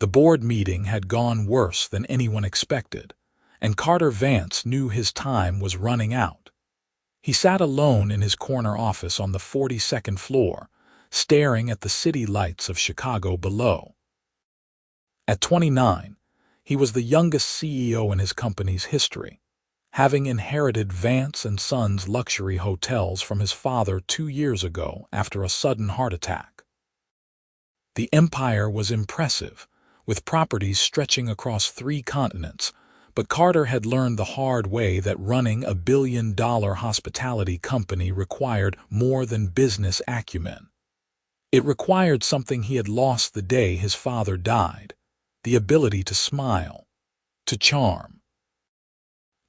The board meeting had gone worse than anyone expected, and Carter Vance knew his time was running out. He sat alone in his corner office on the 42nd floor, staring at the city lights of Chicago below. At 29, he was the youngest CEO in his company's history, having inherited Vance & Sons luxury hotels from his father 2 years ago after a sudden heart attack. The empire was impressive, with properties stretching across 3 continents, but Carter had learned the hard way that running a billion-dollar hospitality company required more than business acumen. It required something he had lost the day his father died: the ability to smile, to charm,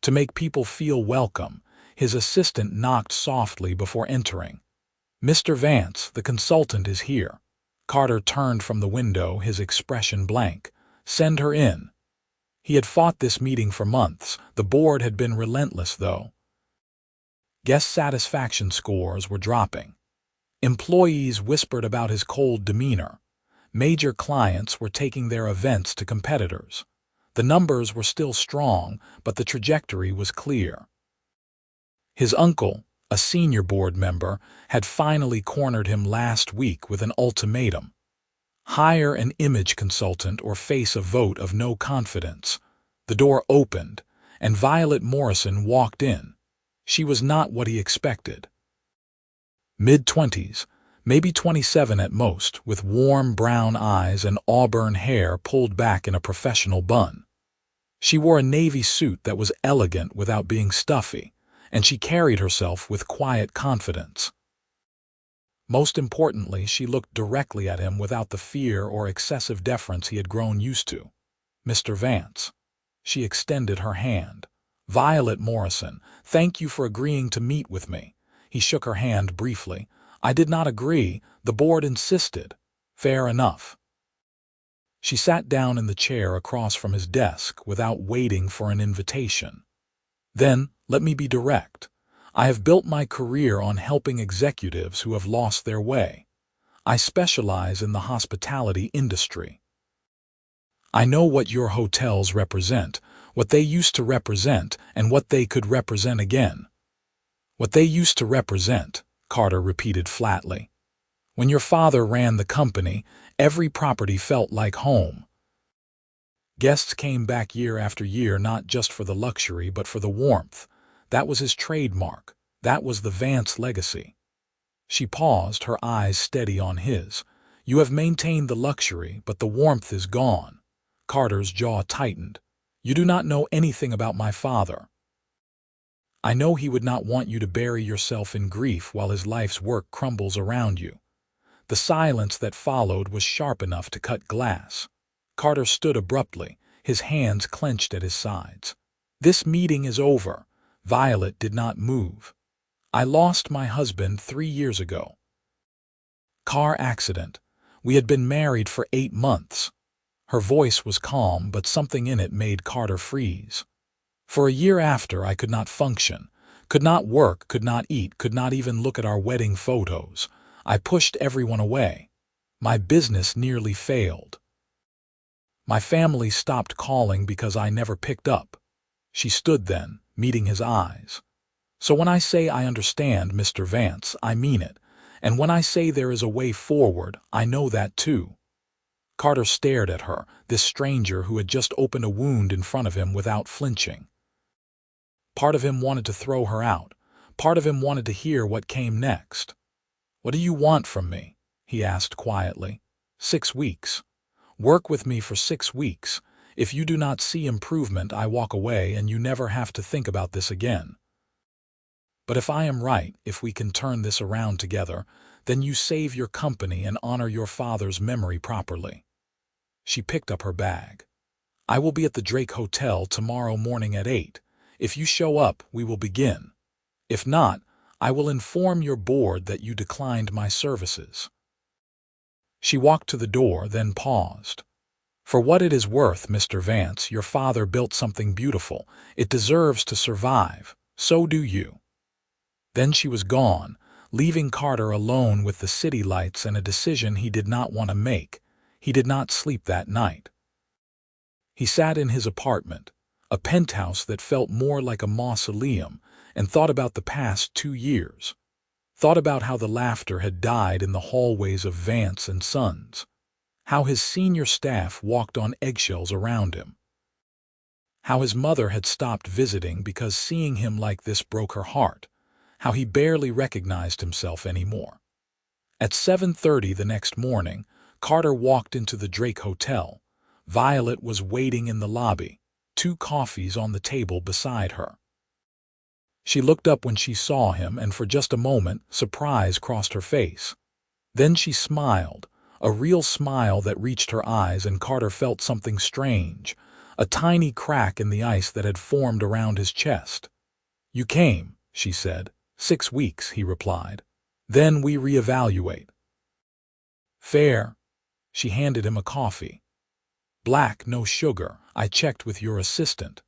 to make people feel welcome. His assistant knocked softly before entering. "Mr. Vance, the consultant is here." Carter turned from the window, his expression blank. "Send her in." He had fought this meeting for months. The board had been relentless, though. Guest satisfaction scores were dropping. Employees whispered about his cold demeanor. Major clients were taking their events to competitors. The numbers were still strong, but the trajectory was clear. His uncle, a senior board member, had finally cornered him last week with an ultimatum: hire an image consultant or face a vote of no confidence. The door opened, and Violet Morrison walked in. She was not what he expected. Mid-20s, maybe 27 at most, with warm brown eyes and auburn hair pulled back in a professional bun. She wore a navy suit that was elegant without being stuffy, and she carried herself with quiet confidence. Most importantly, she looked directly at him without the fear or excessive deference he had grown used to. "Mr. Vance." She extended her hand. "Violet Morrison, thank you for agreeing to meet with me." He shook her hand briefly. "I did not agree. The board insisted." "Fair enough." She sat down in the chair across from his desk without waiting for an invitation. "Then, let me be direct. I have built my career on helping executives who have lost their way. I specialize in the hospitality industry. I know what your hotels represent, what they used to represent, and what they could represent again." "What they used to represent," Carter repeated flatly. "When your father ran the company, every property felt like home. Guests came back year after year not just for the luxury but for the warmth. That was his trademark. That was the Vance legacy." She paused, her eyes steady on his. "You have maintained the luxury, but the warmth is gone." Carter's jaw tightened. "You do not know anything about my father." "I know he would not want you to bury yourself in grief while his life's work crumbles around you." The silence that followed was sharp enough to cut glass. Carter stood abruptly, his hands clenched at his sides. "This meeting is over." Violet did not move. "I lost my husband 3 years ago. Car accident. We had been married for 8 months. Her voice was calm, but something in it made Carter freeze. "For a year after, I could not function, could not work, could not eat, could not even look at our wedding photos. I pushed everyone away. My business nearly failed. My family stopped calling because I never picked up." She stood then, meeting his eyes. "So when I say I understand, Mr. Vance, I mean it. And when I say there is a way forward, I know that too." Carter stared at her, this stranger who had just opened a wound in front of him without flinching. Part of him wanted to throw her out. Part of him wanted to hear what came next. "What do you want from me?" he asked quietly. 6 weeks. Work with me for 6 weeks. If you do not see improvement, I walk away and you never have to think about this again. But if I am right, if we can turn this around together, then you save your company and honor your father's memory properly." She picked up her bag. "I will be at the Drake Hotel tomorrow morning at 8. If you show up, we will begin. If not, I will inform your board that you declined my services." She walked to the door, then paused. "For what it is worth, Mr. Vance, your father built something beautiful. It deserves to survive. So do you." Then she was gone, leaving Carter alone with the city lights and a decision he did not want to make. He did not sleep that night. He sat in his apartment, a penthouse that felt more like a mausoleum, and thought about the past 2 years. Thought about how the laughter had died in the hallways of Vance and Sons, how his senior staff walked on eggshells around him, how his mother had stopped visiting because seeing him like this broke her heart, how he barely recognized himself anymore. At 7:30 the next morning, Carter walked into the Drake Hotel. Violet was waiting in the lobby, 2 coffees on the table beside her. She looked up when she saw him, and for just a moment, surprise crossed her face. Then she smiled, a real smile that reached her eyes, and Carter felt something strange, a tiny crack in the ice that had formed around his chest. "You came," she said. "6 weeks," he replied. "Then we reevaluate." "Fair." She handed him a coffee. "Black, no sugar. I checked with your assistant."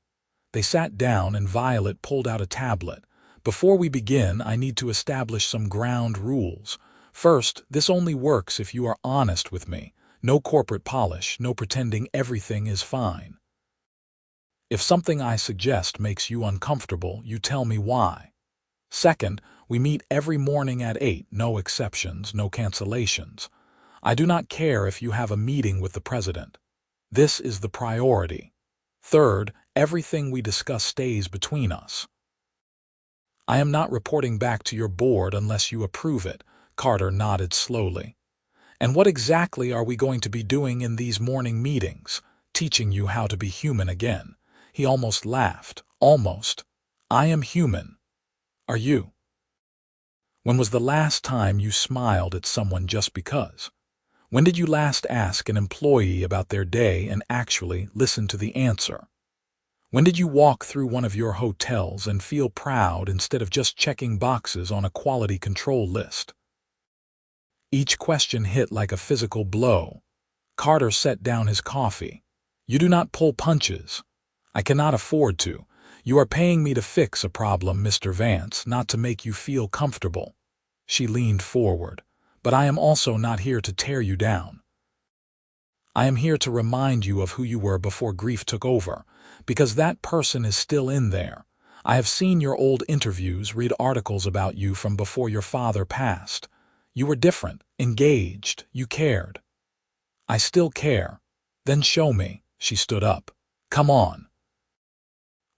They sat down and Violet pulled out a tablet. "Before we begin, I need to establish some ground rules. First, this only works if you are honest with me. No corporate polish, no pretending everything is fine. If something I suggest makes you uncomfortable, you tell me why. Second, we meet every morning at 8, no exceptions, no cancellations. I do not care if you have a meeting with the president. This is the priority. Third, everything we discuss stays between us. I am not reporting back to your board unless you approve it." Carter nodded slowly. "And what exactly are we going to be doing in these morning meetings? Teaching you how to be human again." He almost laughed. "Almost. I am human. Are you? When was the last time you smiled at someone just because? When did you last ask an employee about their day and actually listen to the answer? When did you walk through one of your hotels and feel proud instead of just checking boxes on a quality control list?" Each question hit like a physical blow. Carter set down his coffee. "You do not pull punches. I cannot afford to. You are paying me to fix a problem, Mr. Vance, not to make you feel comfortable." She leaned forward. "But I am also not here to tear you down. I am here to remind you of who you were before grief took over, because that person is still in there. I have seen your old interviews, read articles about you from before your father passed. You were different, engaged, you cared. I still care. Then show me." She stood up. "Come on.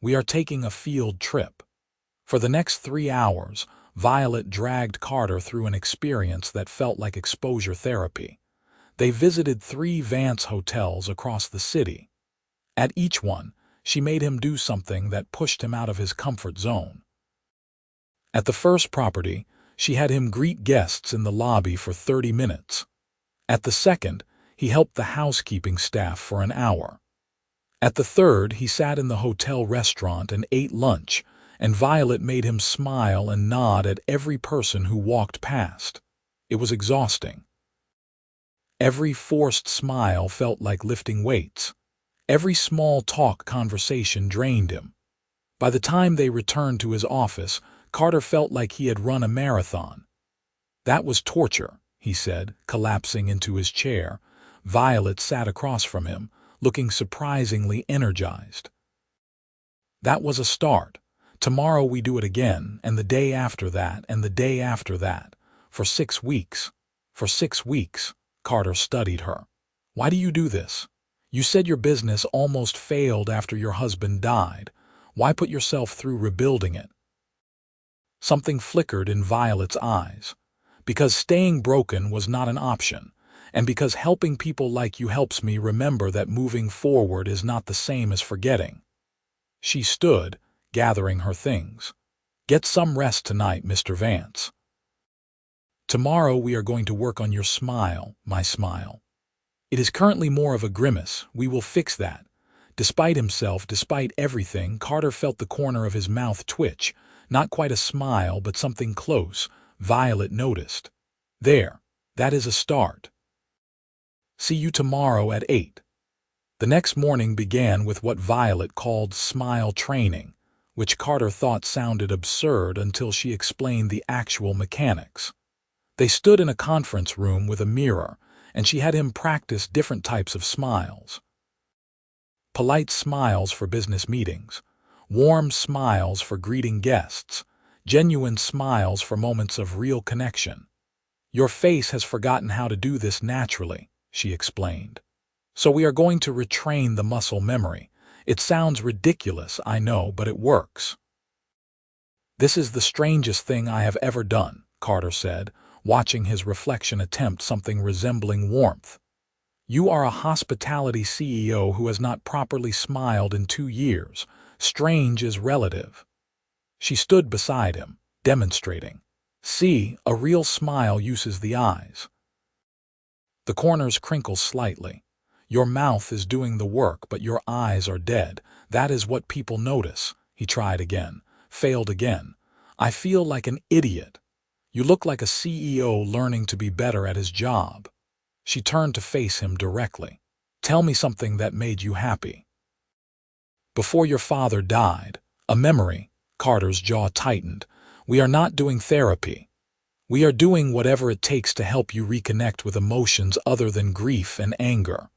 We are taking a field trip." For the next 3 hours, Violet dragged Carter through an experience that felt like exposure therapy. They visited 3 Vance hotels across the city. At each one, she made him do something that pushed him out of his comfort zone. At the first property, she had him greet guests in the lobby for 30 minutes. At the second, he helped the housekeeping staff for an hour. At the third, he sat in the hotel restaurant and ate lunch, and Violet made him smile and nod at every person who walked past. It was exhausting. Every forced smile felt like lifting weights. Every small talk conversation drained him. By the time they returned to his office, Carter felt like he had run a marathon. "That was torture," he said, collapsing into his chair. Violet sat across from him, looking surprisingly energized. "That was a start. Tomorrow we do it again, and the day after that, and the day after that. For 6 weeks. For 6 weeks." Carter studied her. "Why do you do this? You said your business almost failed after your husband died. Why put yourself through rebuilding it?" Something flickered in Violet's eyes. "Because staying broken was not an option, and because helping people like you helps me remember that moving forward is not the same as forgetting." She stood, gathering her things. "Get some rest tonight, Mr. Vance. Tomorrow we are going to work on your smile, my smile. It is currently more of a grimace. We will fix that." Despite himself, despite everything, Carter felt the corner of his mouth twitch. Not quite a smile, but something close. Violet noticed. "There. That is a start. See you tomorrow at 8. The next morning began with what Violet called smile training, which Carter thought sounded absurd until she explained the actual mechanics. They stood in a conference room with a mirror, and she had him practice different types of smiles. polite smiles for business meetings, warm smiles for greeting guests, genuine smiles for moments of real connection. Your face has forgotten how to do this naturally, she explained. So we are going to retrain the muscle memory. It sounds ridiculous, I know, but it works. This is the strangest thing I have ever done, Carter said, watching his reflection attempt something resembling warmth. You are a hospitality CEO who has not properly smiled in 2 years. Strange is relative. She stood beside him, demonstrating. See, a real smile uses the eyes. The corners crinkle slightly. Your mouth is doing the work, but your eyes are dead. That is what people notice. He tried again, failed again. I feel like an idiot. You look like a CEO learning to be better at his job. She turned to face him directly. Tell me something that made you happy. Before your father died, a memory. Carter's jaw tightened. We are not doing therapy. We are doing whatever it takes to help you reconnect with emotions other than grief and anger.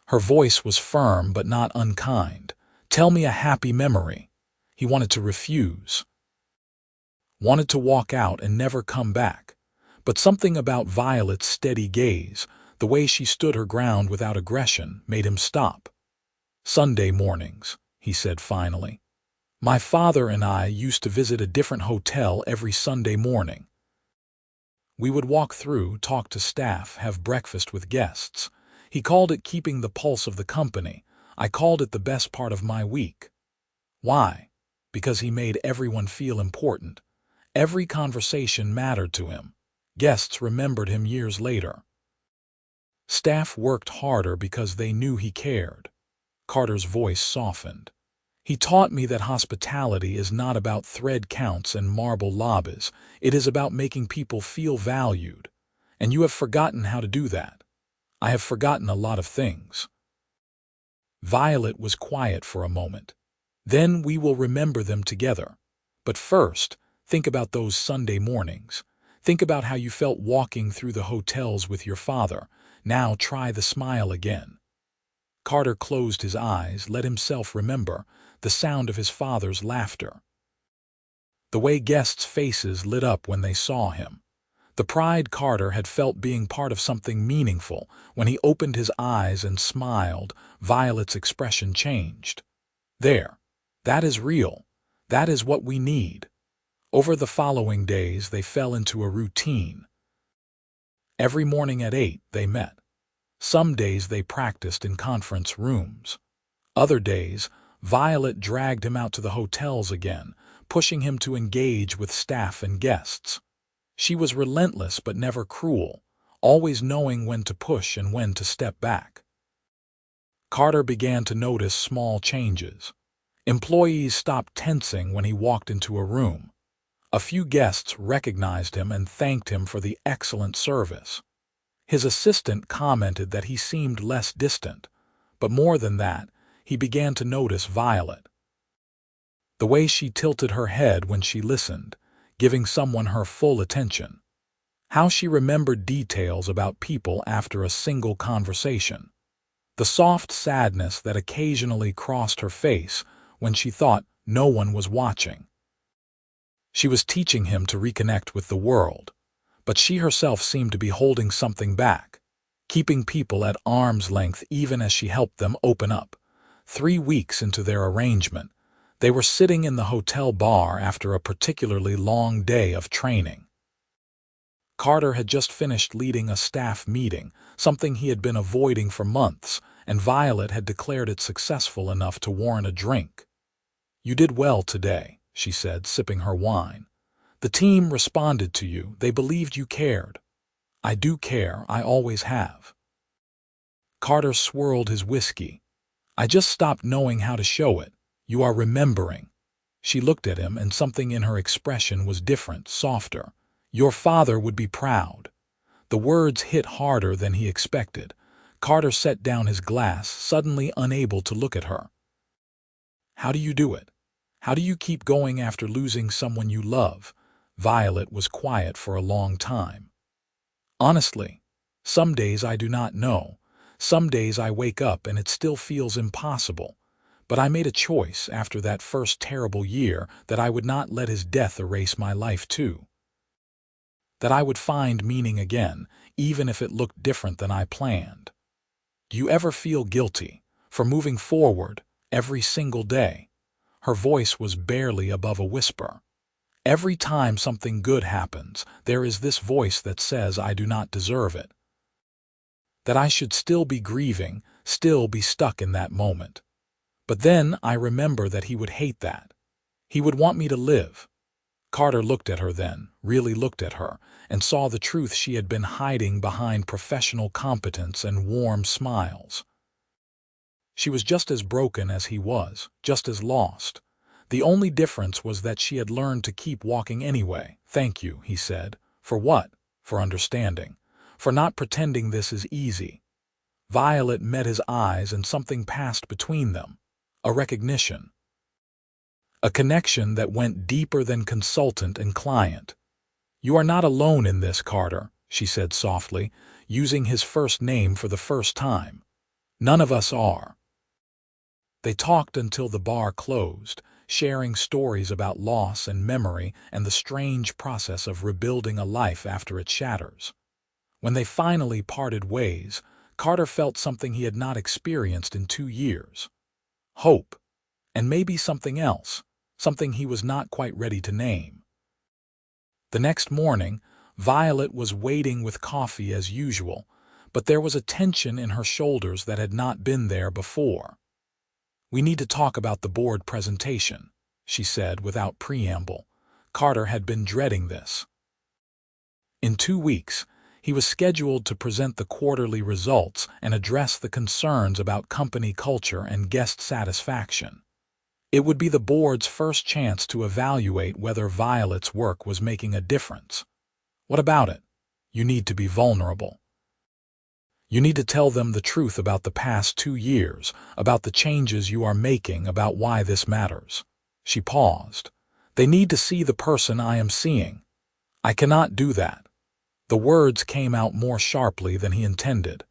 Her voice was firm but not unkind. Tell me a happy memory. He wanted to refuse. Wanted to walk out and never come back. But something about Violet's steady gaze, the way she stood her ground without aggression, made him stop. Sunday mornings, he said finally. My father and I used to visit a different hotel every Sunday morning. We would walk through, talk to staff, have breakfast with guests. He called it keeping the pulse of the company. I called it the best part of my week. Why? Because he made everyone feel important. Every conversation mattered to him. Guests remembered him years later. Staff worked harder because they knew he cared. Carter's voice softened. He taught me that hospitality is not about thread counts and marble lobbies. It is about making people feel valued. And you have forgotten how to do that. I have forgotten a lot of things. Violet was quiet for a moment. Then we will remember them together. But first, think about those Sunday mornings. Think about how you felt walking through the hotels with your father. Now try the smile again. Carter closed his eyes, let himself remember the sound of his father's laughter. The way guests' faces lit up when they saw him. The pride Carter had felt being part of something meaningful. When he opened his eyes and smiled, Violet's expression changed. There. That is real. That is what we need. Over the following days, they fell into a routine. Every morning at 8, they met. Some days they practiced in conference rooms. Other days, Violet dragged him out to the hotels again, pushing him to engage with staff and guests. She was relentless but never cruel, always knowing when to push and when to step back. Carter began to notice small changes. Employees stopped tensing when he walked into a room. A few guests recognized him and thanked him for the excellent service. His assistant commented that he seemed less distant, but more than that, he began to notice Violet. The way she tilted her head when she listened, giving someone her full attention. How she remembered details about people after a single conversation. The soft sadness that occasionally crossed her face when she thought no one was watching. She was teaching him to reconnect with the world, but she herself seemed to be holding something back, keeping people at arm's length even as she helped them open up. 3 weeks into their arrangement, they were sitting in the hotel bar after a particularly long day of training. Carter had just finished leading a staff meeting, something he had been avoiding for months, and Violet had declared it successful enough to warrant a drink. You did well today, she said, sipping her wine. The team responded to you. They believed you cared. I do care. I always have. Carter swirled his whiskey. I just stopped knowing how to show it. You are remembering. She looked at him, and something in her expression was different, softer. Your father would be proud. The words hit harder than he expected. Carter set down his glass, suddenly unable to look at her. How do you do it? How do you keep going after losing someone you love? Violet was quiet for a long time. Honestly, some days I do not know. Some days I wake up and it still feels impossible. But I made a choice after that first terrible year that I would not let his death erase my life too. That I would find meaning again, even if it looked different than I planned. Do you ever feel guilty for moving forward every single day? Her voice was barely above a whisper. Every time something good happens, there is this voice that says I do not deserve it. That I should still be grieving, still be stuck in that moment. But then I remember that he would hate that. He would want me to live. Carter looked at her then, really looked at her, and saw the truth she had been hiding behind professional competence and warm smiles. She was just as broken as he was, just as lost. The only difference was that she had learned to keep walking anyway. "Thank you," he said. "For what?" "For understanding. For not pretending this is easy." Violet met his eyes and something passed between them. A recognition. A connection that went deeper than consultant and client. "You are not alone in this, Carter," she said softly, using his first name for the first time. "None of us are." They talked until the bar closed, sharing stories about loss and memory and the strange process of rebuilding a life after it shatters. When they finally parted ways, Carter felt something he had not experienced in 2 years. Hope. And maybe something else, something he was not quite ready to name. The next morning, Violet was waiting with coffee as usual, but there was a tension in her shoulders that had not been there before. "We need to talk about the board presentation," she said without preamble. Carter had been dreading this. In 2 weeks, he was scheduled to present the quarterly results and address the concerns about company culture and guest satisfaction. It would be the board's first chance to evaluate whether Violet's work was making a difference. What about it? You need to be vulnerable. You need to tell them the truth about the past 2 years, about the changes you are making, about why this matters. She paused. "They need to see the person I am seeing." "I cannot do that." The words came out more sharply than he intended.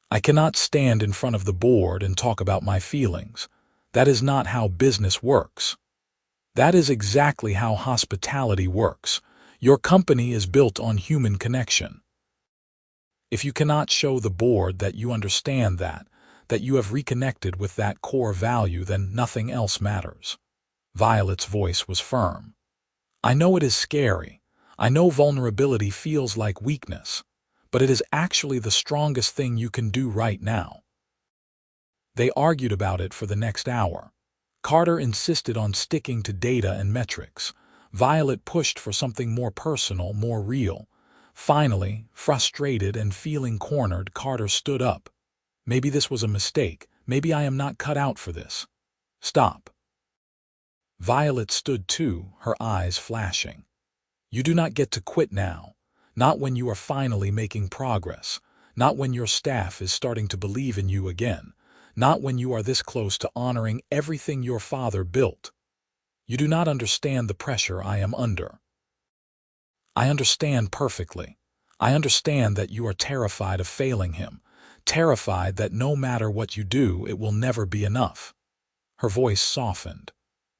"I cannot stand in front of the board and talk about my feelings. That is not how business works. That is exactly how hospitality works. Your company is built on human connection. If you cannot show the board that you understand that you have reconnected with that core value, then nothing else matters." Violet's voice was firm. "I know it is scary. I know vulnerability feels like weakness, but it is actually the strongest thing you can do right now." They argued about it for the next hour. Carter insisted on sticking to data and metrics. Violet pushed for something more personal, more real. Finally, frustrated and feeling cornered, Carter stood up. "Maybe this was a mistake. Maybe I am not cut out for this." "Stop." Violet stood too, her eyes flashing. "You do not get to quit now. Not when you are finally making progress. Not when your staff is starting to believe in you again. Not when you are this close to honoring everything your father built. You do not understand the pressure I am under." "I understand perfectly. I understand that you are terrified of failing him, terrified that no matter what you do, it will never be enough." Her voice softened.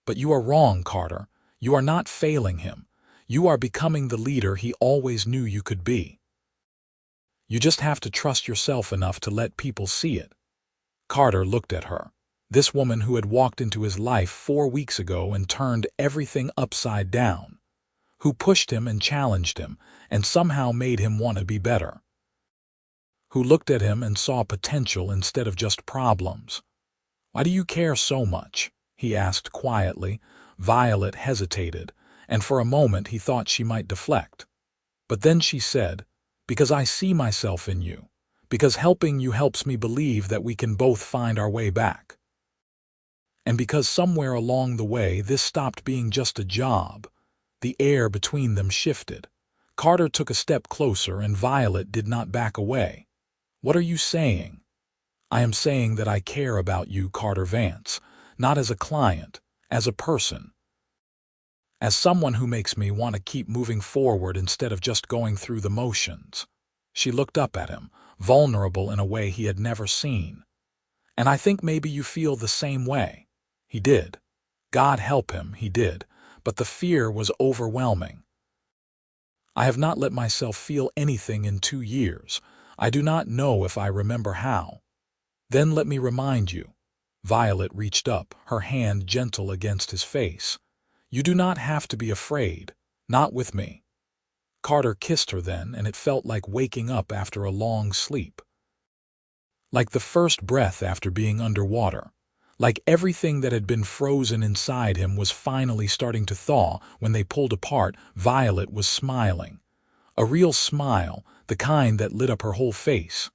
"But you are wrong, Carter. You are not failing him. You are becoming the leader he always knew you could be. You just have to trust yourself enough to let people see it." Carter looked at her. This woman who had walked into his life 4 weeks ago and turned everything upside down. Who pushed him and challenged him, and somehow made him want to be better. Who looked at him and saw potential instead of just problems. "Why do you care so much?" he asked quietly. Violet hesitated, and for a moment he thought she might deflect. But then she said, "Because I see myself in you. Because helping you helps me believe that we can both find our way back. And because somewhere along the way this stopped being just a job." The air between them shifted. Carter took a step closer and Violet did not back away. "What are you saying?" "I am saying that I care about you, Carter Vance, not as a client, as a person. As someone who makes me want to keep moving forward instead of just going through the motions." She looked up at him, vulnerable in a way he had never seen. And I think maybe you feel the same way. He did. God help him, he did. But the fear was overwhelming. I have not let myself feel anything in 2 years. I do not know if I remember how. Then let me remind you. Violet reached up, her hand gentle against his face. You do not have to be afraid. Not with me. Carter kissed her then, and it felt like waking up after a long sleep. Like the first breath after being underwater. Like everything that had been frozen inside him was finally starting to thaw. When they pulled apart, Violet was smiling. A real smile, the kind that lit up her whole face.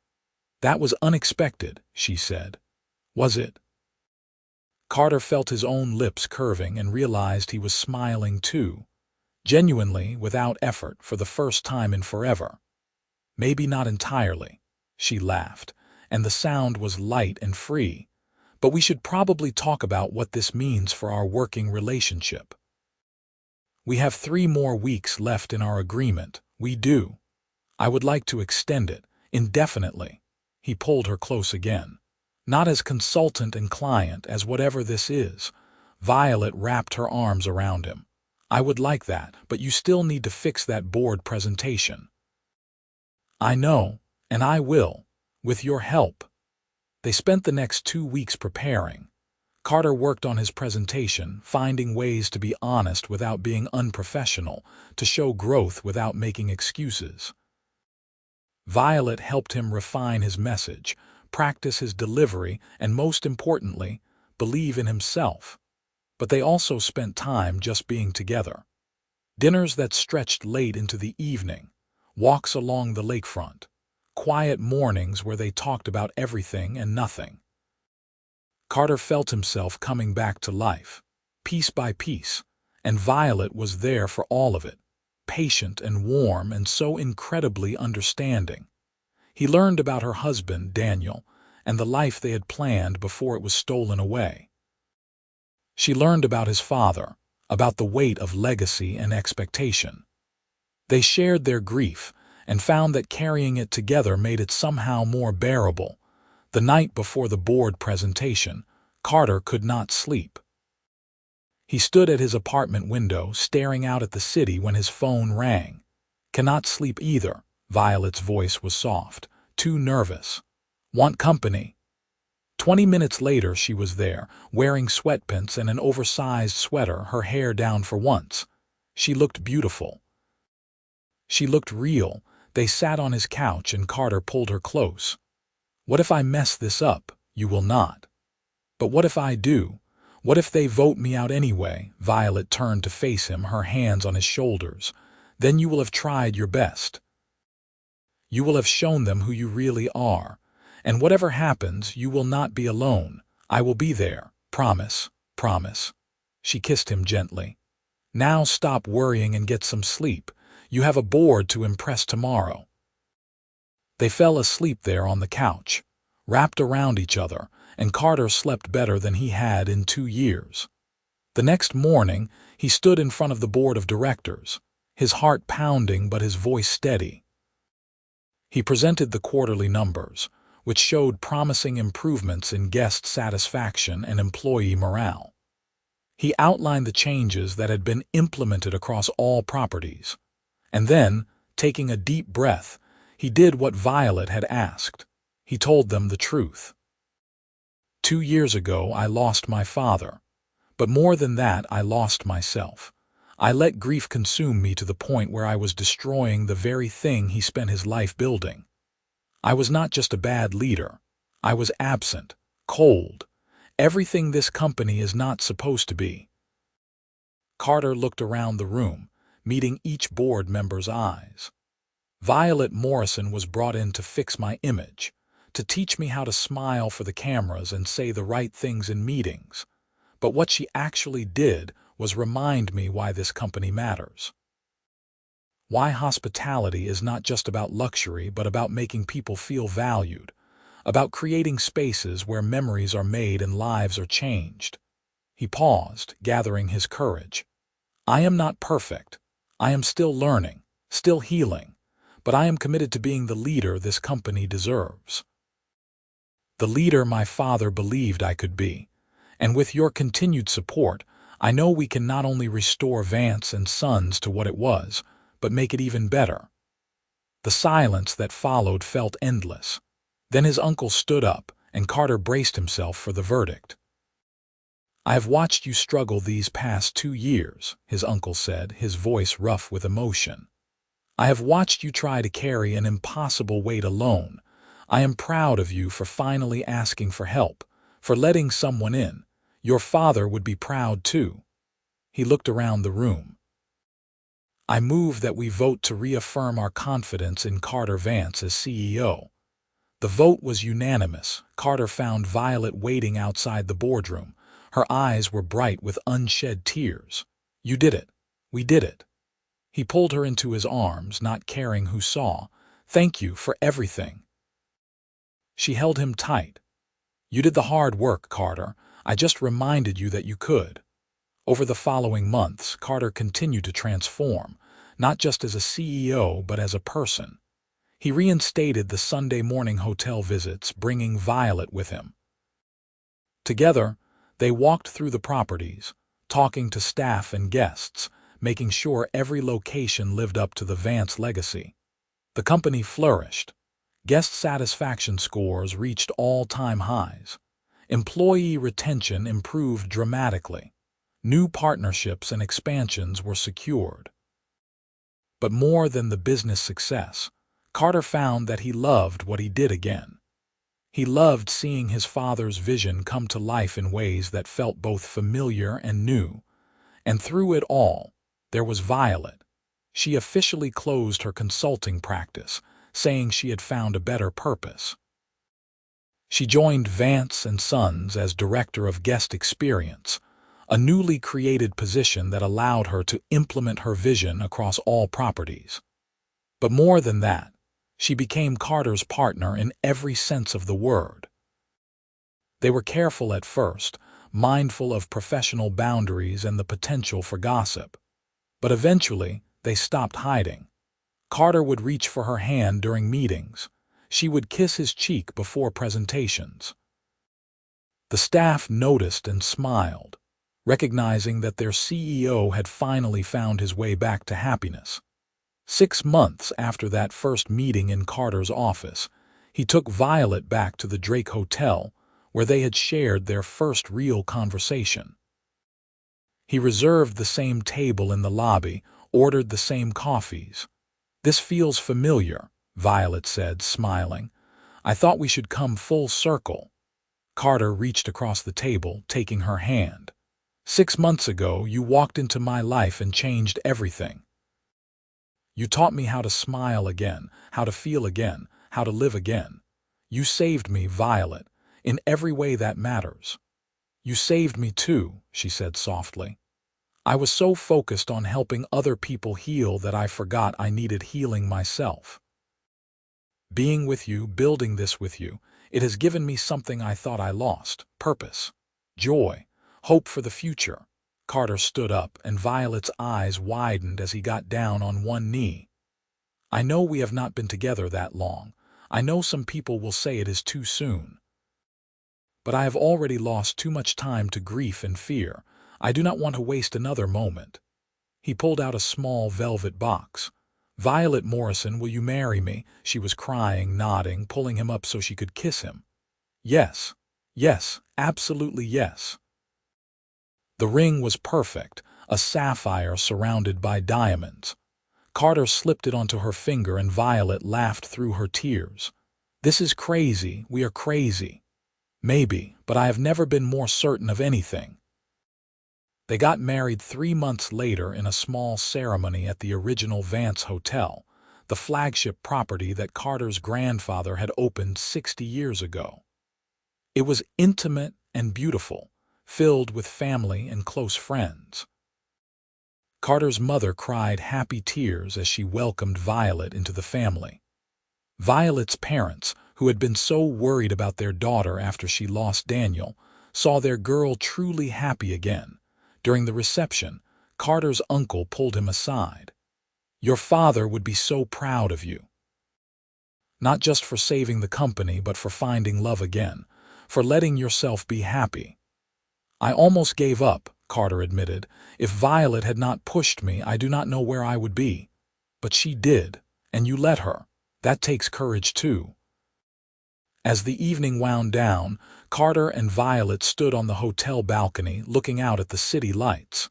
That was unexpected, she said. Was it? Carter felt his own lips curving and realized he was smiling too. Genuinely, without effort, for the first time in forever. Maybe not entirely. She laughed, and the sound was light and free. But we should probably talk about what this means for our working relationship. We have 3 more weeks left in our agreement. We do. I would like to extend it, indefinitely. He pulled her close again. Not as consultant and client, as whatever this is. Violet wrapped her arms around him. I would like that, but you still need to fix that board presentation. I know, and I will, with your help. They spent the next 2 weeks preparing. Carter worked on his presentation, finding ways to be honest without being unprofessional, to show growth without making excuses. Violet helped him refine his message, practice his delivery, and most importantly, believe in himself. But they also spent time just being together. Dinners that stretched late into the evening, walks along the lakefront, quiet mornings where they talked about everything and nothing. Carter felt himself coming back to life, piece by piece, and Violet was there for all of it, patient and warm and so incredibly understanding. He learned about her husband, Daniel, and the life they had planned before it was stolen away. She learned about his father, about the weight of legacy and expectation. They shared their grief and found that carrying it together made it somehow more bearable. The night before the board presentation, Carter could not sleep. He stood at his apartment window, staring out at the city when his phone rang. Cannot sleep either. Violet's voice was soft. Too nervous. Want company? 20 minutes later she was there, wearing sweatpants and an oversized sweater, her hair down for once. She looked beautiful. She looked real. They sat on his couch and Carter pulled her close. What if I mess this up? You will not. But what if I do? What if they vote me out anyway? Violet turned to face him, her hands on his shoulders. Then you will have tried your best. You will have shown them who you really are. And whatever happens, you will not be alone. I will be there. Promise. Promise. She kissed him gently. Now stop worrying and get some sleep. You have a board to impress tomorrow. They fell asleep there on the couch, wrapped around each other, and Carter slept better than he had in 2 years. The next morning, he stood in front of the board of directors, his heart pounding but his voice steady. He presented the quarterly numbers, which showed promising improvements in guest satisfaction and employee morale. He outlined the changes that had been implemented across all properties. And then, taking a deep breath, he did what Violet had asked. He told them the truth. 2 years ago, I lost my father. But more than that, I lost myself. I let grief consume me to the point where I was destroying the very thing he spent his life building. I was not just a bad leader. I was absent, cold, everything this company is not supposed to be. Carter looked around the room, meeting each board member's eyes. Violet Morrison was brought in to fix my image, to teach me how to smile for the cameras and say the right things in meetings. But what she actually did was remind me why this company matters. Why hospitality is not just about luxury, but about making people feel valued, about creating spaces where memories are made and lives are changed. He paused, gathering his courage. I am not perfect. I am still learning, still healing, but I am committed to being the leader this company deserves. the leader my father believed I could be. And with your continued support, I know we can not only restore Vance and Sons to what it was, but make it even better." The silence that followed felt endless. Then his uncle stood up, and Carter braced himself for the verdict. "I have watched you struggle these past 2 years," his uncle said, his voice rough with emotion. "I have watched you try to carry an impossible weight alone. I am proud of you for finally asking for help, for letting someone in. Your father would be proud too." He looked around the room. "I move that we vote to reaffirm our confidence in Carter Vance as CEO." The vote was unanimous. Carter found Violet waiting outside the boardroom. Her eyes were bright with unshed tears. "You did it. We did it." He pulled her into his arms, not caring who saw. "Thank you for everything." She held him tight. "You did the hard work, Carter. I just reminded you that you could." Over the following months, Carter continued to transform, not just as a CEO, but as a person. He reinstated the Sunday morning hotel visits, bringing Violet with him. Together, they walked through the properties, talking to staff and guests, making sure every location lived up to the Vance legacy. The company flourished. Guest satisfaction scores reached all-time highs. Employee retention improved dramatically. New partnerships and expansions were secured. But more than the business success, Carter found that he loved what he did again. He loved seeing his father's vision come to life in ways that felt both familiar and new. And through it all, there was Violet. She officially closed her consulting practice, saying she had found a better purpose. She joined Vance and Sons as Director of Guest Experience, a newly created position that allowed her to implement her vision across all properties. But more than that, she became Carter's partner in every sense of the word. They were careful at first, mindful of professional boundaries and the potential for gossip. But eventually, they stopped hiding. Carter would reach for her hand during meetings. She would kiss his cheek before presentations. The staff noticed and smiled, recognizing that their CEO had finally found his way back to happiness. 6 months after that first meeting in Carter's office, he took Violet back to the Drake Hotel, where they had shared their first real conversation. He reserved the same table in the lobby, ordered the same coffees. "This feels familiar," Violet said, smiling. "I thought we should come full circle." Carter reached across the table, taking her hand. "6 months ago, you walked into my life and changed everything. You taught me how to smile again, how to feel again, how to live again. You saved me, Violet, in every way that matters." "You saved me too," she said softly. "I was so focused on helping other people heal that I forgot I needed healing myself. Being with you, building this with you, it has given me something I thought I lost: purpose, joy, hope for the future." Carter stood up, and Violet's eyes widened as he got down on one knee. "I know we have not been together that long. I know some people will say it is too soon. But I have already lost too much time to grief and fear. I do not want to waste another moment." He pulled out a small velvet box. "Violet Morrison, will you marry me?" She was crying, nodding, pulling him up so she could kiss him. "Yes, yes, absolutely yes." The ring was perfect, a sapphire surrounded by diamonds. Carter slipped it onto her finger and Violet laughed through her tears. "This is crazy, we are crazy." "Maybe, but I have never been more certain of anything." They got married 3 months later in a small ceremony at the original Vance Hotel, the flagship property that Carter's grandfather had opened 60 years ago. It was intimate and beautiful, filled with family and close friends. Carter's mother cried happy tears as she welcomed Violet into the family. Violet's parents, who had been so worried about their daughter after she lost Daniel, saw their girl truly happy again. During the reception, Carter's uncle pulled him aside. "Your father would be so proud of you. Not just for saving the company, but for finding love again. for letting yourself be happy." "I almost gave up," Carter admitted. "If Violet had not pushed me, I do not know where I would be. But she did, and you let her. That takes courage too." As the evening wound down, Carter and Violet stood on the hotel balcony looking out at the city lights.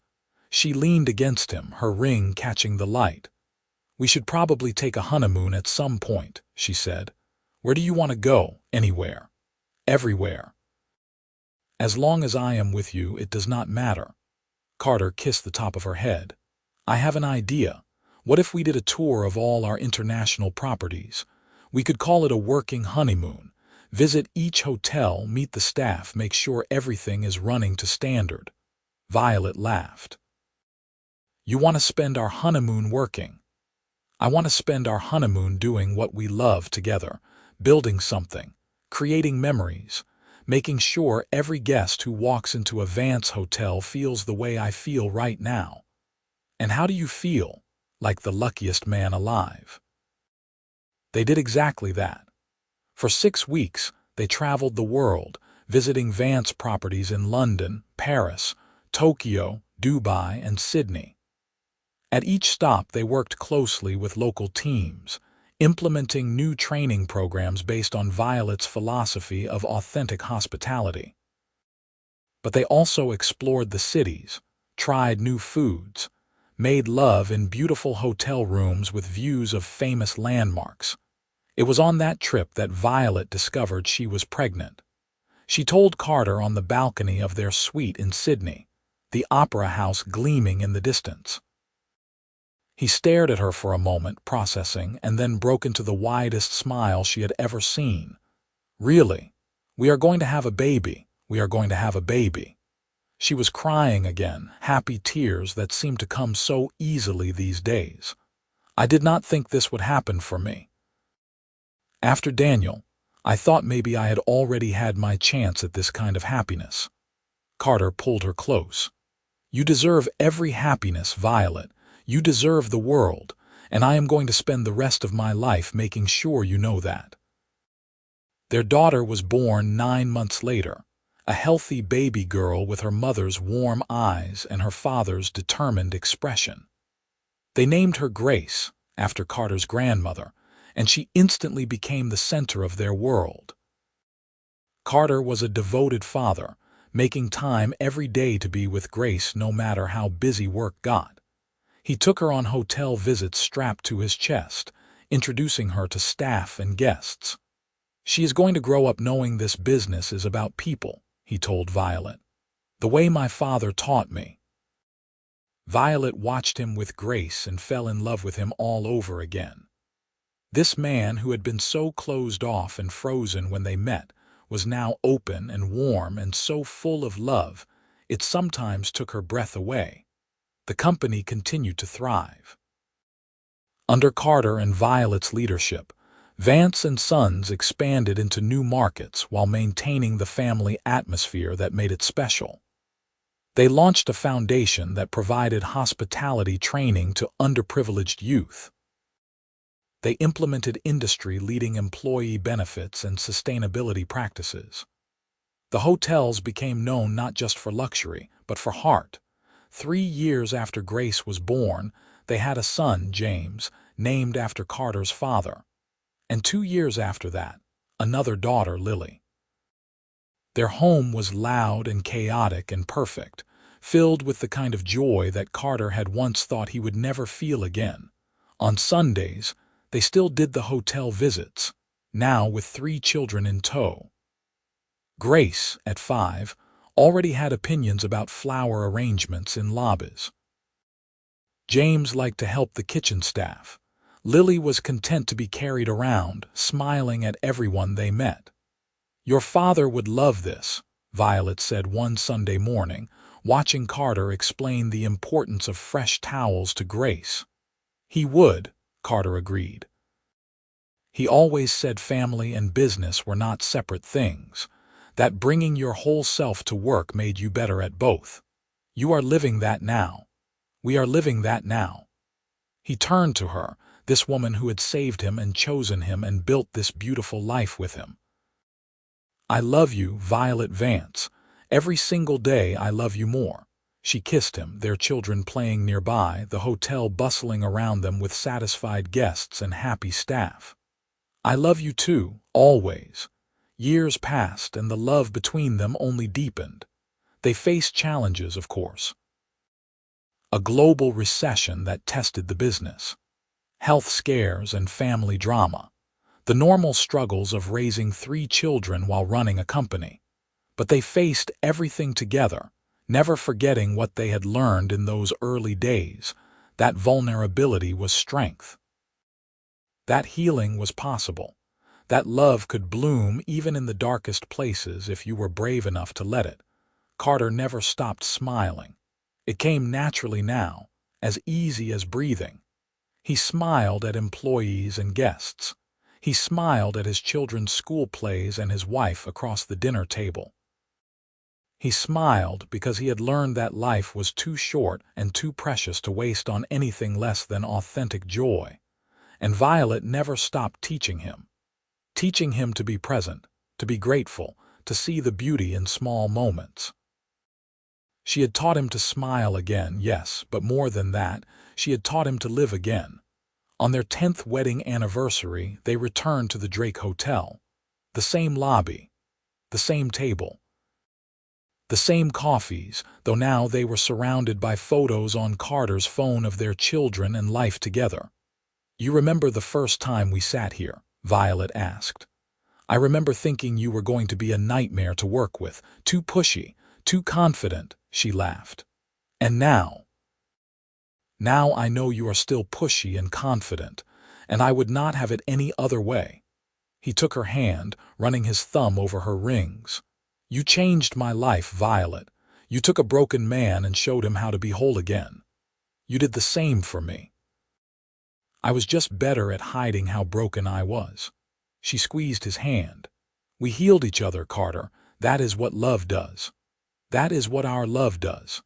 She leaned against him, her ring catching the light. "We should probably take a honeymoon at some point," she said. "Where do you want to go? Anywhere." "Everywhere. As long as I am with you, it does not matter." Carter kissed the top of her head. "I have an idea. What if we did a tour of all our international properties? We could call it a working honeymoon. Visit each hotel, meet the staff, make sure everything is running to standard." Violet laughed. "You want to spend our honeymoon working?" "I want to spend our honeymoon doing what we love together, building something, creating memories, making sure every guest who walks into a Vance hotel feels the way I feel right now." "And how do you feel?" "Like the luckiest man alive." They did exactly that. For 6 weeks, they traveled the world, visiting Vance properties in London, Paris, Tokyo, Dubai, and Sydney. At each stop, they worked closely with local teams, implementing new training programs based on Violet's philosophy of authentic hospitality. But they also explored the cities, tried new foods, made love in beautiful hotel rooms with views of famous landmarks. It was on that trip that Violet discovered she was pregnant. She told Carter on the balcony of their suite in Sydney, the opera house gleaming in the distance. He stared at her for a moment, processing, and then broke into the widest smile she had ever seen. "Really? We are going to have a baby. We are going to have a baby." She was crying again, happy tears that seemed to come so easily these days. "I did not think this would happen for me. After Daniel, I thought maybe I had already had my chance at this kind of happiness." Carter pulled her close. "You deserve every happiness, Violet. You deserve the world, and I am going to spend the rest of my life making sure you know that." Their daughter was born 9 months later, a healthy baby girl with her mother's warm eyes and her father's determined expression. They named her Grace, after Carter's grandmother, and she instantly became the center of their world. Carter was a devoted father, making time every day to be with Grace no matter how busy work got. He took her on hotel visits strapped to his chest, introducing her to staff and guests. "She is going to grow up knowing this business is about people," he told Violet. "The way my father taught me." Violet watched him with Grace and fell in love with him all over again. This man, who had been so closed off and frozen when they met, was now open and warm and so full of love, it sometimes took her breath away. The company continued to thrive. Under Carter and Violet's leadership, Vance and Sons expanded into new markets while maintaining the family atmosphere that made it special. They launched a foundation that provided hospitality training to underprivileged youth. They implemented industry-leading employee benefits and sustainability practices. The hotels became known not just for luxury, but for heart. 3 years after Grace was born, they had a son, James, named after Carter's father. And 2 years after that, another daughter, Lily. Their home was loud and chaotic and perfect, filled with the kind of joy that Carter had once thought he would never feel again. On Sundays, they still did the hotel visits, now with 3 children in tow. Grace, at 5, already had opinions about flower arrangements in lobbies. James liked to help the kitchen staff. Lily was content to be carried around, smiling at everyone they met. "Your father would love this," Violet said one Sunday morning, watching Carter explain the importance of fresh towels to Grace. "He would," Carter agreed. He always said family and business were not separate things, that bringing your whole self to work made you better at both. "You are living that now. We are living that now." He turned to her, this woman who had saved him and chosen him and built this beautiful life with him. I love you, Violet Vance. Every single day I love you more. She kissed him, their children playing nearby, the hotel bustling around them with satisfied guests and happy staff. I love you too, always. Years passed and the love between them only deepened. They faced challenges, of course. A global recession that tested the business. Health scares and family drama. The normal struggles of raising 3 children while running a company. But they faced everything together, never forgetting what they had learned in those early days. That vulnerability was strength. That healing was possible. That love could bloom even in the darkest places if you were brave enough to let it. Carter never stopped smiling. It came naturally now, as easy as breathing. He smiled at employees and guests. He smiled at his children's school plays and his wife across the dinner table. He smiled because he had learned that life was too short and too precious to waste on anything less than authentic joy. And Violet never stopped teaching him to be present, to be grateful, to see the beauty in small moments. She had taught him to smile again, yes, but more than that, she had taught him to live again. On their 10th wedding anniversary, they returned to the Drake Hotel. The same lobby, the same table, the same coffees, though now they were surrounded by photos on Carter's phone of their children and life together. "You remember the first time we sat here?" Violet asked. "I remember thinking you were going to be a nightmare to work with, too pushy, too confident," she laughed. "And now I know you are still pushy and confident, and I would not have it any other way." He took her hand, running his thumb over her rings. "You changed my life, Violet. You took a broken man and showed him how to be whole again. You did the same for me." "I was just better at hiding how broken I was." She squeezed his hand. "We healed each other, Carter. That is what love does. That is what our love does."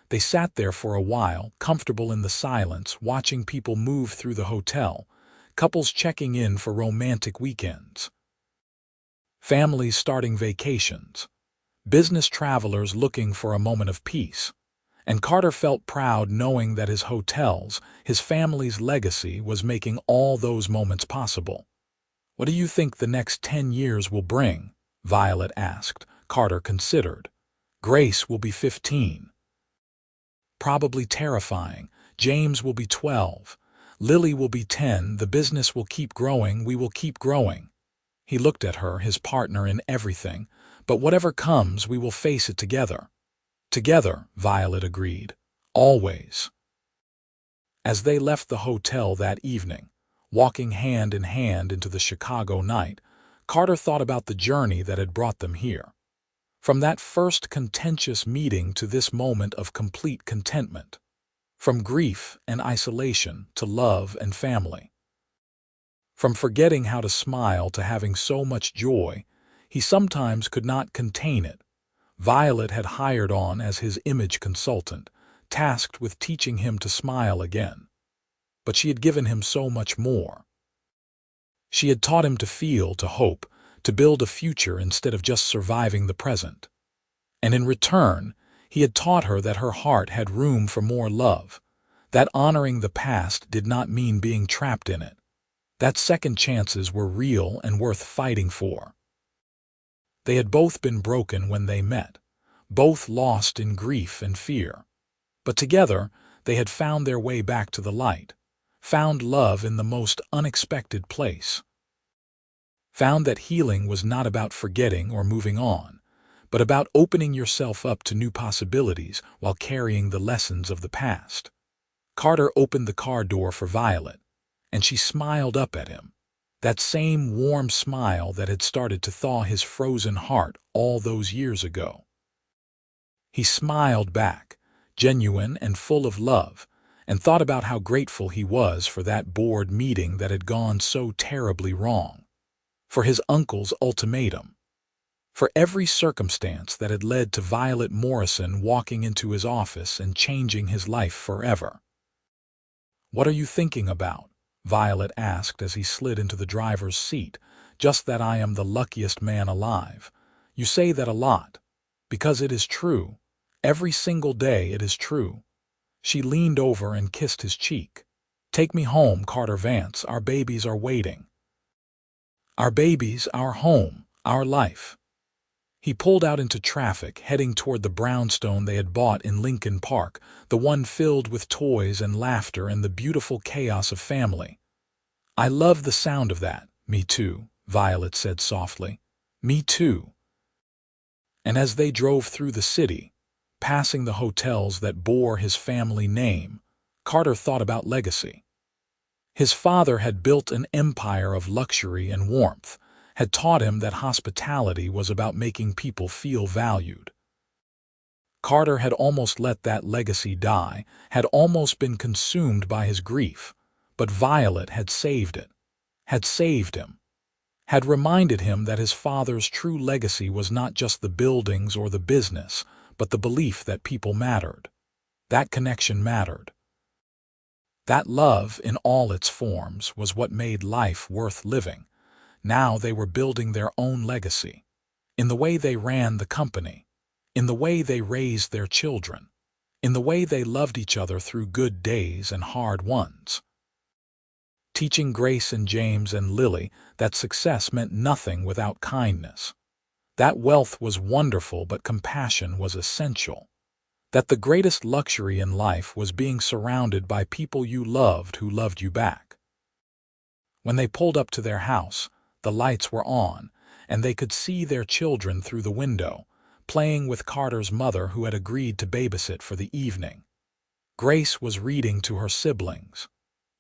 They sat there for a while, comfortable in the silence, watching people move through the hotel, couples checking in for romantic weekends, families starting vacations, business travelers looking for a moment of peace. And Carter felt proud knowing that his hotel's, his family's legacy was making all those moments possible. "What do you think the next 10 years will bring?" Violet asked. Carter considered. "Grace will be 15. Probably terrifying. James will be 12. Lily will be 10. The business will keep growing. We will keep growing." He looked at her, his partner in everything. "But whatever comes, we will face it together." "Together," Violet agreed. "Always." As they left the hotel that evening, walking hand in hand into the Chicago night, Carter thought about the journey that had brought them here. From that first contentious meeting to this moment of complete contentment. From grief and isolation to love and family. From forgetting how to smile to having so much joy, he sometimes could not contain it. Violet had hired on as his image consultant, tasked with teaching him to smile again. But she had given him so much more. She had taught him to feel, to hope, to build a future instead of just surviving the present. And in return, he had taught her that her heart had room for more love, that honoring the past did not mean being trapped in it, that second chances were real and worth fighting for. They had both been broken when they met, both lost in grief and fear. But together, they had found their way back to the light, found love in the most unexpected place. Found that healing was not about forgetting or moving on, but about opening yourself up to new possibilities while carrying the lessons of the past. Carter opened the car door for Violet, and she smiled up at him, that same warm smile that had started to thaw his frozen heart all those years ago. He smiled back, genuine and full of love, and thought about how grateful he was for that board meeting that had gone so terribly wrong, for his uncle's ultimatum, for every circumstance that had led to Violet Morrison walking into his office and changing his life forever. "What are you thinking about?" Violet asked as he slid into the driver's seat. "Just that I am the luckiest man alive. You say that a lot. Because it is true. Every single day it is true. She leaned over and kissed his cheek. Take me home, Carter Vance. Our babies are waiting. Our babies, our home, our life. He pulled out into traffic, heading toward the brownstone they had bought in Lincoln Park, the one filled with toys and laughter and the beautiful chaos of family. I love the sound of that. Me too, Violet said softly. Me too. And as they drove through the city, passing the hotels that bore his family name, Carter thought about legacy. His father had built an empire of luxury and warmth, had taught him that hospitality was about making people feel valued. Carter had almost let that legacy die, had almost been consumed by his grief, but Violet had saved it, had saved him, had reminded him that his father's true legacy was not just the buildings or the business, but the belief that people mattered. That connection mattered. That love, in all its forms, was what made life worth living. Now they were building their own legacy, in the way they ran the company, in the way they raised their children, in the way they loved each other through good days and hard ones. Teaching Grace and James and Lily that success meant nothing without kindness, that wealth was wonderful but compassion was essential, that the greatest luxury in life was being surrounded by people you loved who loved you back. When they pulled up to their house, the lights were on, and they could see their children through the window, playing with Carter's mother who had agreed to babysit for the evening. Grace was reading to her siblings.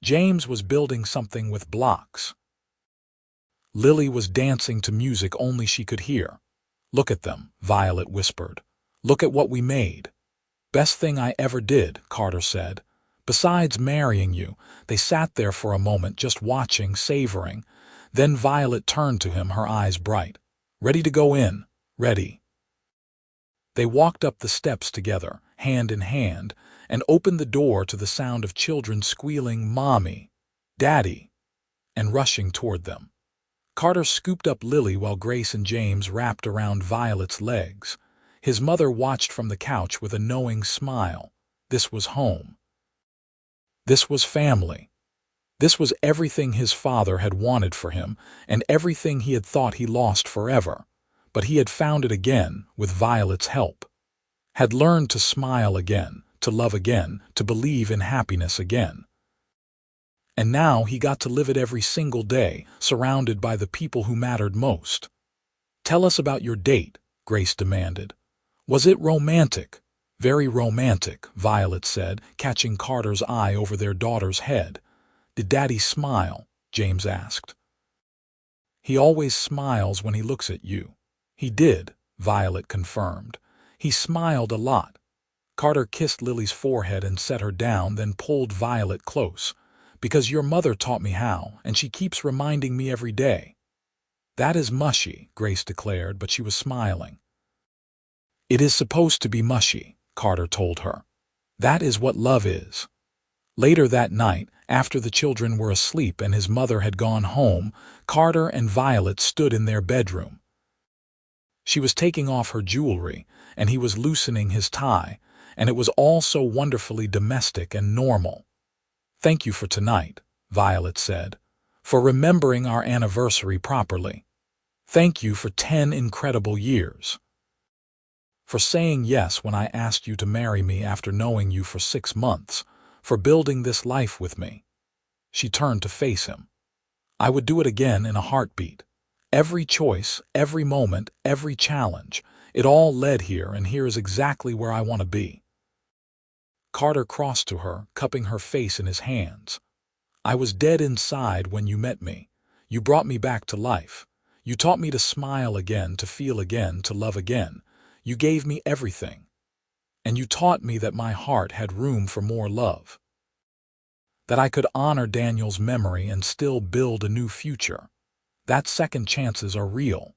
James was building something with blocks. Lily was dancing to music only she could hear. Look at them, Violet whispered. Look at what we made. Best thing I ever did, Carter said. Besides marrying you. They sat there for a moment just watching, savoring. Then Violet turned to him, her eyes bright. Ready to go in? Ready. They walked up the steps together, hand in hand, and opened the door to the sound of children squealing, Mommy, Daddy, and rushing toward them. Carter scooped up Lily while Grace and James wrapped around Violet's legs. His mother watched from the couch with a knowing smile. This was home. This was family. This was everything his father had wanted for him and everything he had thought he lost forever. But he had found it again with Violet's help. Had learned to smile again, to love again, to believe in happiness again. And now he got to live it every single day, surrounded by the people who mattered most. Tell us about your date, Grace demanded. Was it romantic? Very romantic, Violet said, catching Carter's eye over their daughter's head. Did Daddy smile? James asked. He always smiles when he looks at you. He did, Violet confirmed. He smiled a lot. Carter kissed Lily's forehead and set her down, then pulled Violet close. Because your mother taught me how, and she keeps reminding me every day. That is mushy, Grace declared, but she was smiling. It is supposed to be mushy, Carter told her. That is what love is. Later that night, after the children were asleep and his mother had gone home, Carter and Violet stood in their bedroom. She was taking off her jewelry, and he was loosening his tie, and it was all so wonderfully domestic and normal. Thank you for tonight, Violet said, for remembering our anniversary properly. Thank you for 10 incredible years. For saying yes when I asked you to marry me after knowing you for 6 months, for building this life with me. She turned to face him. I would do it again in a heartbeat. Every choice, every moment, every challenge, it all led here, and here is exactly where I want to be. Carter crossed to her, cupping her face in his hands. I was dead inside when you met me. You brought me back to life. You taught me to smile again, to feel again, to love again. You gave me everything. And you taught me that my heart had room for more love. That I could honor Daniel's memory and still build a new future. That second chances are real.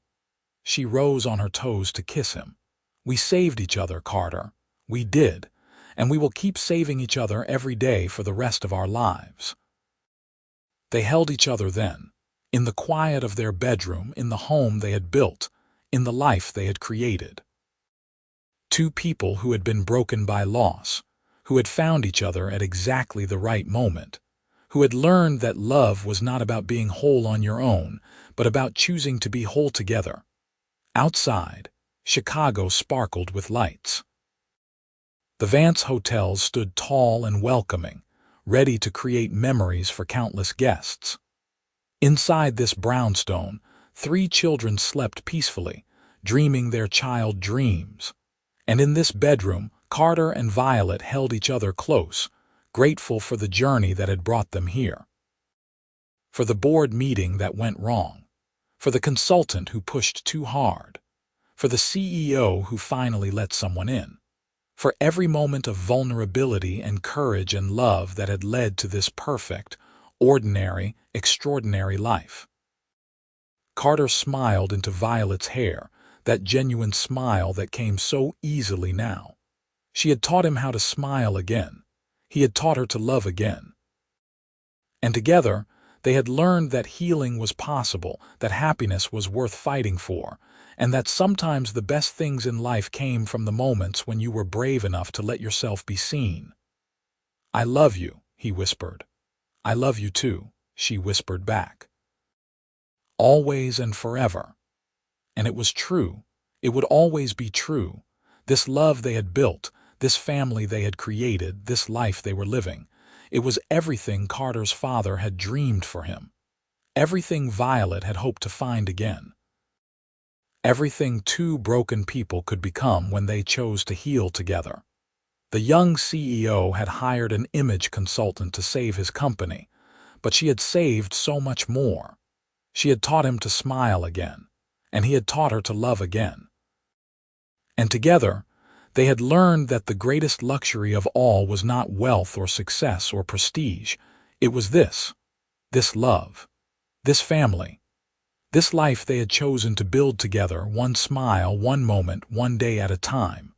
She rose on her toes to kiss him. We saved each other, Carter. We did. And we will keep saving each other every day for the rest of our lives. They held each other then, in the quiet of their bedroom, in the home they had built, in the life they had created. Two people who had been broken by loss, who had found each other at exactly the right moment, who had learned that love was not about being whole on your own, but about choosing to be whole together. Outside, Chicago sparkled with lights. The Vance hotels stood tall and welcoming, ready to create memories for countless guests. Inside this brownstone, 3 children slept peacefully, dreaming their child dreams. And in this bedroom, Carter and Violet held each other close, grateful for the journey that had brought them here. For the board meeting that went wrong, for the consultant who pushed too hard, for the CEO who finally let someone in, for every moment of vulnerability and courage and love that had led to this perfect, ordinary, extraordinary life. Carter smiled into Violet's hair, that genuine smile that came so easily now. She had taught him how to smile again. He had taught her to love again. And together, they had learned that healing was possible, that happiness was worth fighting for, and that sometimes the best things in life came from the moments when you were brave enough to let yourself be seen. "I love you," he whispered. "I love you too," she whispered back. Always and forever. And it was true. It would always be true. This love they had built, this family they had created, this life they were living, it was everything Carter's father had dreamed for him. Everything Violet had hoped to find again. Everything 2 broken people could become when they chose to heal together. The young CEO had hired an image consultant to save his company, but she had saved so much more. She had taught him to smile again, and he had taught her to love again. And together, they had learned that the greatest luxury of all was not wealth or success or prestige. It was this love, this family, this life they had chosen to build together, one smile, one moment, one day at a time.